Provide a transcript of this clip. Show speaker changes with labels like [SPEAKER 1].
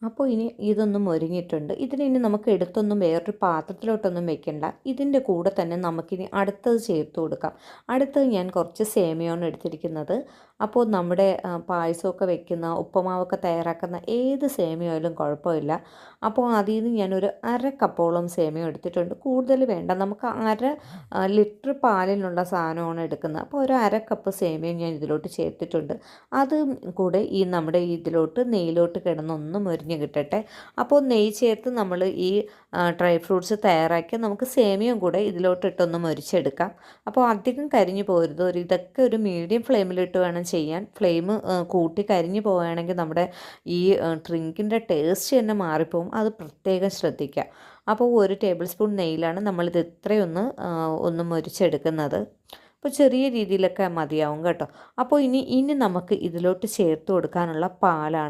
[SPEAKER 1] അപ്പോൾ ഇനി ഇതൊന്നും മൊരിഞ്ഞിട്ടുണ്ട്. ഇതിനി നമുക്ക് എടുത്തൊന്നും വേറൊരു പാത്രത്തിലോട്ടൊന്നും വെക്കണ്ട. ഇതിൻ്റെ കൂടെ തന്നെ നമുക്കിനി അടുത്തത് ചേർത്ത് കൊടുക്കാം. അടുത്തത് ഞാൻ കുറച്ച് സേമിയയാണ് എടുത്തിരിക്കുന്നത്. അപ്പോൾ നമ്മുടെ പായസമൊക്കെ വെക്കുന്ന, ഉപ്പുമാവൊക്കെ തയ്യാറാക്കുന്ന ഏത് സേമിയ ആയാലും കുഴപ്പമില്ല. അപ്പോൾ അതിൽ നിന്ന് ഞാനൊരു അര കപ്പോളം സേമിയ എടുത്തിട്ടുണ്ട്. കൂടുതൽ വേണ്ട, നമുക്ക് ലിറ്റർ പാലിനുള്ള സാധനമാണ് എടുക്കുന്നത്. അപ്പോൾ ഒരു അര കപ്പ് സേമിയ ഞാൻ ഇതിലോട്ട് ചേർത്തിട്ടുണ്ട്. അതും കൂടെ ഈ നമ്മുടെ ഇതിലോട്ട് നെയ്യിലോട്ട് കിടന്നൊന്ന് മൊരിഞ്ഞ് കിട്ടട്ടെ. അപ്പോൾ നെയ്യ് ചേർത്ത് നമ്മൾ ഈ ഡ്രൈ ഫ്രൂട്ട്സ് തയ്യാറാക്കി നമുക്ക് സേമിയയും കൂടെ ഇതിലോട്ടിട്ടൊന്ന് മൊരിച്ചെടുക്കാം. അപ്പോൾ അധികം കരിഞ്ഞു പോകരുത്. ഇതൊക്കെ ഒരു മീഡിയം ഫ്ലെയിമിലിട്ട് വേണം ചെയ്യാൻ. ഫ്ലെയിം കൂട്ടി കരിഞ്ഞു പോവുകയാണെങ്കിൽ നമ്മുടെ ഈ ഡ്രിങ്കിൻ്റെ ടേസ്റ്റ് തന്നെ മാറിപ്പോവും. അത് പ്രത്യേകം ശ്രദ്ധിക്കുക. അപ്പോൾ 1 ടേബിൾ സ്പൂൺ നെയ്യിലാണ് നമ്മളിത് ഒന്ന് മൊരിച്ചെടുക്കുന്നത്. അപ്പോൾ ചെറിയ രീതിയിലൊക്കെ മതിയാവും കേട്ടോ. അപ്പോൾ ഇനി നമുക്ക് ഇതിലോട്ട് ചേർത്ത് കൊടുക്കാനുള്ള പാലാണ്.